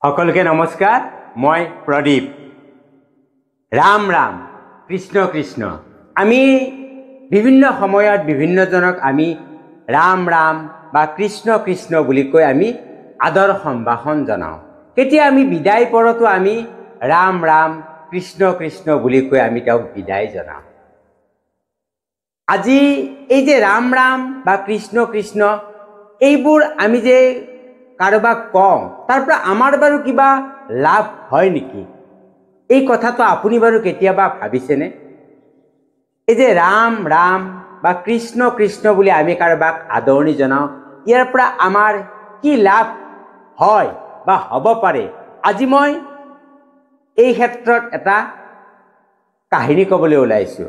সকলকে নমস্কাৰ মই প্ৰদীপ ৰাম ৰাম কৃষ্ণ কৃষ্ণ আমি বিভিন্ন সময়ত বিভিন্নজনক আমি ৰাম ৰাম বা কৃষ্ণ কৃষ্ণ বুলি কৈ আমি আদৰ সম্ভাষণ জনাওঁ কেতিয়া আমি বিদায় পৰতো আমি ৰাম ৰাম কৃষ্ণ কৃষ্ণ বুলি কৈ আমি তেওঁক বিদায় জনাওঁ আজি এই যে ৰাম ৰাম বা কৃষ্ণ কৃষ্ণ এইবোৰ আমি যে কাৰোবাক কওঁ তাৰ পৰা আমাৰ বাৰু কিবা লাভ হয় নেকি এই কথাটো আপুনি বাৰু কেতিয়াবা ভাবিছেনে এই যে ৰাম ৰাম বা কৃষ্ণ কৃষ্ণ বুলি আমি কাৰোবাক আদৰণি জনাওঁ ইয়াৰ পৰা আমাৰ কি লাভ হয় বা হ'ব পাৰে আজি মই এই ক্ষেত্ৰত এটা কাহিনী ক'বলৈ ওলাইছোঁ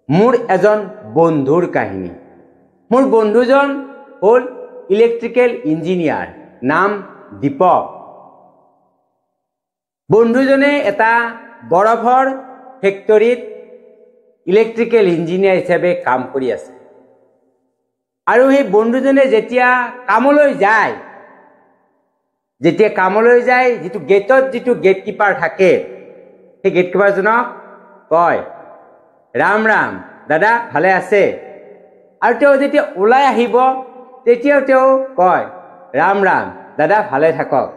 মোৰ এজন বন্ধুৰ কাহিনী মোৰ বন্ধুজন হ'ল ইলেক্ট্ৰিকেল ইঞ্জিনিয়াৰ নাম দীপক বন্ধুজনে এটা বৰফৰ ফেক্টৰীত ইলেক্ট্ৰিকেল ইঞ্জিনিয়াৰ হিচাপে কাম কৰি আছে আৰু সেই বন্ধুজনে যেতিয়া কামলৈ যায় যিটো গেটত যিটো গেটকিপাৰ থাকে সেই গেটকিপাৰজনক কয় ৰাম ৰাম দাদা ভালে আছে আৰু তেওঁ যেতিয়া ওলাই আহিব তেতিয়াও তেওঁ কয় ৰাম ৰাম দাদা ভালে থাকক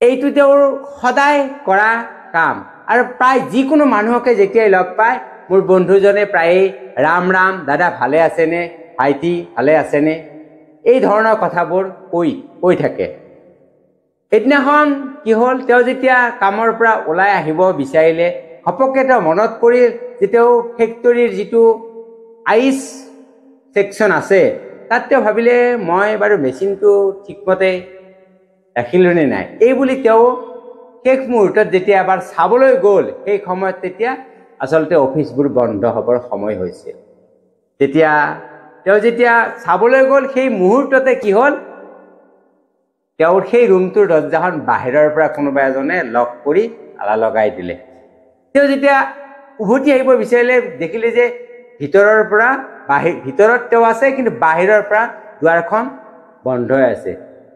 এইটো তেওঁৰ সদায় কৰা কাম আৰু প্ৰায় যিকোনো মানুহকে যেতিয়াই লগ পায় মোৰ বন্ধুজনে প্ৰায় ৰাম ৰাম দাদা ভালে আছেনে ভাইটি ভালে আছেনে এই ধৰণৰ কথাবোৰ কৈ থাকে এদিনাখন কি হ'ল তেওঁ যেতিয়া কামৰ পৰা ওলাই আহিব বিচাৰিলে ঘপককৈ তেওঁ মনত পৰিল যে তেওঁ ফেক্টৰীৰ যিটো আইচ সেকশন আছে তাত তেওঁ ভাবিলে মই বাৰু মেচিনটো ঠিকমতে ৰাখিলোনে নাই এই বুলি তেওঁ শেষ মুহূৰ্তত যেতিয়া এবাৰ চাবলৈ গ'ল সেই সময়ত তেতিয়া আচলতে অফিচবোৰ বন্ধ হ'বৰ সময় হৈছিল তেতিয়া তেওঁ যেতিয়া চাবলৈ গ'ল সেই মুহূৰ্ততে কি হ'ল তেওঁৰ সেই ৰুমটোৰ দৰজাখন বাহিৰৰ পৰা কোনোবা এজনে লক কৰি তালা লগাই দিলে তেওঁ যেতিয়া উভতি আহিব বিচাৰিলে দেখিলে যে ভিতৰত তেওঁ আছে কিন্তু বাহিৰৰ পৰা দুৱাৰখন বন্ধ হৈ আছে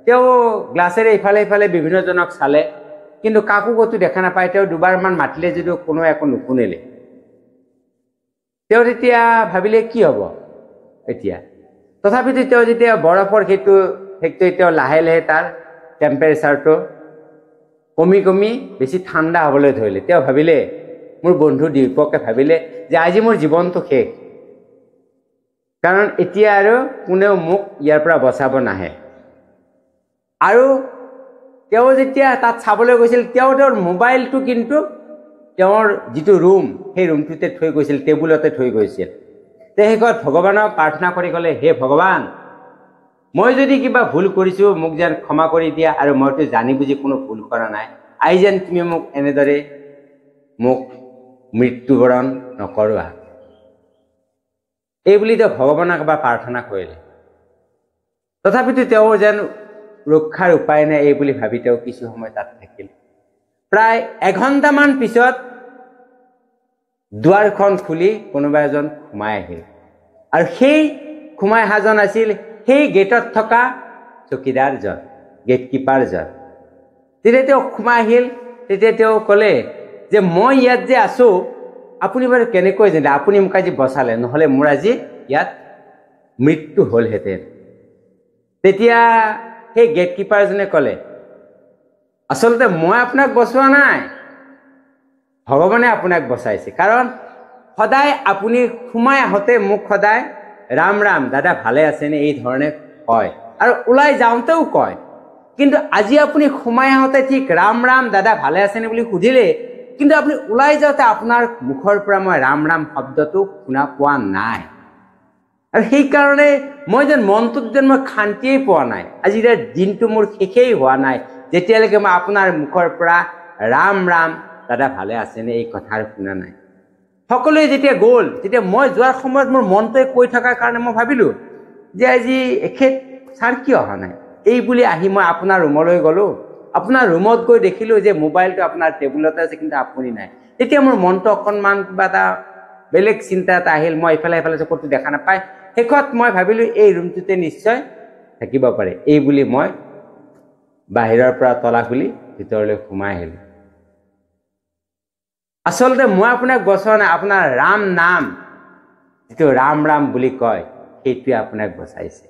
তেওঁ গ্লাছেৰে ইফালে ইফালে বিভিন্নজনক চালে কিন্তু কাকো কতো দেখা নাপায় তেওঁ দুবাৰমান মাতিলে যদিও কোনো একো নুশুনিলে তেওঁ তেতিয়া ভাবিলে কি হ'ব এতিয়া তথাপিতো তেওঁ যেতিয়া বৰফৰ সেইটো ফেক্টৰীত তেওঁ লাহে লাহে তাৰ টেম্পাৰেচাৰটো কমি বেছি ঠাণ্ডা হ'বলৈ ধৰিলে তেওঁ ভাবিলে মোৰ বন্ধু দীপকে ভাবিলে যে আজি মোৰ জীৱনটো শেষ কাৰণ এতিয়া আৰু কোনেও মোক ইয়াৰ পৰা বচাব নাহে আৰু তেওঁ যেতিয়া তাত চাবলৈ গৈছিল তেওঁৰ মোবাইলটো কিন্তু তেওঁৰ যিটো ৰুম সেই ৰুমটোতে থৈ গৈছিল টেবুলতে থৈ গৈছিল শেষত ভগৱানক প্ৰাৰ্থনা কৰি ক'লে হে ভগৱান মই যদি কিবা ভুল কৰিছোঁ মোক যেন ক্ষমা কৰি দিয়া আৰু মইতো জানি বুজি কোনো ভুল কৰা নাই আই যেন তুমি মোক এনেদৰে মোক মৃত্যুবৰণ নকৰোৱা এই বুলি তেওঁ ভগৱানক এবাৰ প্ৰাৰ্থনা কৰিলে তথাপিতো তেওঁ যেন ৰক্ষাৰ উপায় নাই এই বুলি ভাবি তেওঁ কিছু সময় তাত থাকিল প্ৰায় এঘণ্টামান পিছত দুৱাৰখন খুলি কোনোবা এজন সোমাই আহিল আৰু সেই সোমাই অহাজন আছিল সেই গেটত থকা চকীদাৰজন গেটকিপাৰজন তেতিয়া তেওঁ সোমাই আহিল তেতিয়া তেওঁ ক'লে যে মই ইয়াত যে আছোঁ আপুনি বাৰু কেনেকৈ জানে আপুনি মোক আজি বচালে নহ'লে মোৰ আজি ইয়াত মৃত্যু হ'লহেঁতেন তেতিয়া সেই গেটকিপাৰজনে ক'লে আচলতে মই আপোনাক বচোৱা নাই ভগৱানে আপোনাক বচাইছে কাৰণ সদায় আপুনি সোমাই আহোঁতে মোক সদায় ৰাম ৰাম দাদা ভালে আছেনে এই ধৰণে কয় আৰু ওলাই যাওঁতেও কয় কিন্তু আজি আপুনি সোমাই আহোঁতে ঠিক ৰাম ৰাম দাদা ভালে আছেনে বুলি সুধিলে কিন্তু আপুনি ওলাই যাওঁতে আপোনাৰ মুখৰ পৰা মই ৰাম ৰাম শব্দটো শুনা পোৱা নাই আৰু সেইকাৰণে মই যেন মনটোত যেন মই শান্তিয়েই পোৱা নাই আজি দিনটো মোৰ শেষেই হোৱা নাই যেতিয়ালৈকে মই আপোনাৰ মুখৰ পৰা ৰাম ৰাম দাদা ভালে আছেনে এই কথা শুনা নাই সকলোৱে যেতিয়া গ'ল তেতিয়া মই যোৱাৰ সময়ত মোৰ মনটোৱে কৈ থকাৰ কাৰণে মই ভাবিলোঁ যে আজি এখেত ছাৰ কিয় অহা নাই এই বুলি আহি মই আপোনাৰ ৰুমলৈ গ'লোঁ আপোনাৰ ৰুমত গৈ দেখিলোঁ যে মোবাইলটো আপোনাৰ টেবুলতে আছে কিন্তু আপুনি নাই তেতিয়া মোৰ মনটো অকণমান কিবা এটা বেলেগ চিন্তা এটা আহিল মই ইফালে ক'তো দেখা নাপায় শেষত মই ভাবিলোঁ এই ৰুমটোতে নিশ্চয় থাকিব পাৰে এই বুলি মই বাহিৰৰ পৰা তলা খুলি ভিতৰলৈ সোমাই আহিলোঁ। আচলতে মই আপোনাক বচোৱা নাই, আপোনাৰ ৰাম নাম যিটো ৰাম ৰাম বুলি কয় সেইটোৱে আপোনাক বচাইছে।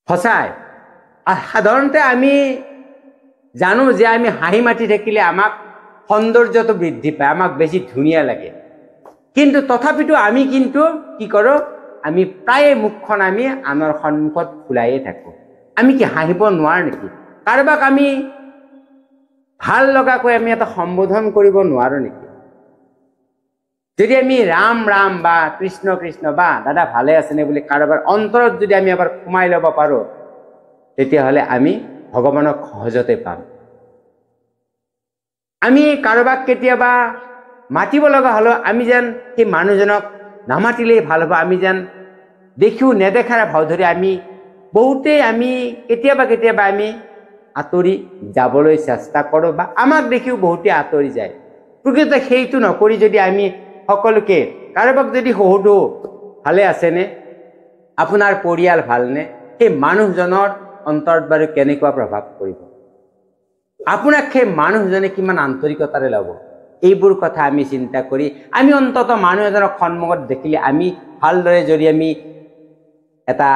সঁচাই সাধাৰণতে আমি জানো যে আমি হাঁহি মাতি থাকিলে আমাক সৌন্দৰ্যটো বৃদ্ধি পায়, আমাক বেছি ধুনীয়া লাগে। কিন্তু তথাপিতো আমি কিন্তু কি কৰোঁ, আমি প্ৰায়ে মুখখন আমি আনৰ সন্মুখত ফুলাইয়ে থাকোঁ। আমি কি হাঁহিব নোৱাৰো নেকি? কাৰোবাক আমি ভাল লগাকৈ আমি এটা সম্বোধন কৰিব নোৱাৰো নেকি? যদি আমি ৰাম ৰাম বা কৃষ্ণ কৃষ্ণ বা দাদা ভালে আছেনে বুলি কাৰোবাৰ অন্তৰত যদি আমি এবাৰ সোমাই ল'ব পাৰোঁ, তেতিয়াহ'লে আমি ভগৱানক সহজতে পাম। আমি কাৰোবাক কেতিয়াবা মাতিব লগা হ'লেও আমি যেন সেই মানুহজনক নামাতিলেই ভাল হ'ব, আমি যেন দেখিও নেদেখাৰ ভাও ধৰি আমি বহুতেই আমি কেতিয়াবা আমি আঁতৰি যাবলৈ চেষ্টা কৰোঁ বা আমাক দেখিও বহুতে আঁতৰি যায়। প্ৰকৃততে সেইটো নকৰি যদি আমি সকলোকে কাৰোবাক যদি সোধো ভালে আছেনে, আপোনাৰ পৰিয়াল ভালনে, সেই মানুহজনৰ অন্তৰত বাৰু কেনেকুৱা প্ৰভাৱ পৰিব, আপোনাক সেই মানুহজনে কিমান আন্তৰিকতাৰে ল'ব, এইবোৰ কথা আমি চিন্তা কৰি আমি অন্তত মানুহ এজনক সন্মুখত দেখিলে আমি ভালদৰে যদি আমি এটা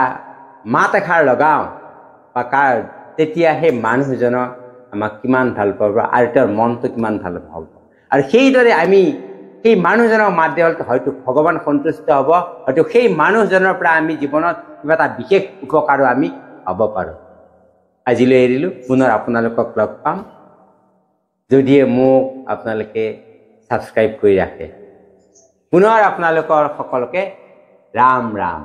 মাত এষাৰ লগাওঁ বা তেতিয়া সেই মানুহজনক আমাক কিমান ভাল পাব আৰু তেওঁৰ মনটো কিমান ভাল পাব। আৰু সেইদৰে আমি সেই মানুহজনক মাত দিয়া হয়তো ভগৱান সন্তুষ্ট হ'ব, হয়তো সেই মানুহজনৰ পৰা আমি জীৱনত কিবা এটা বিশেষ উপকাৰো আমি হ'ব পাৰোঁ। আজিলৈ এৰিলোঁ, পুনৰ আপোনালোকক লগ পাম যদিহে মোক আপোনালোকে ছাবস্ক্ৰাইব কৰি ৰাখে। পুনৰ আপোনালোকৰ সকলোকে ৰাম ৰাম।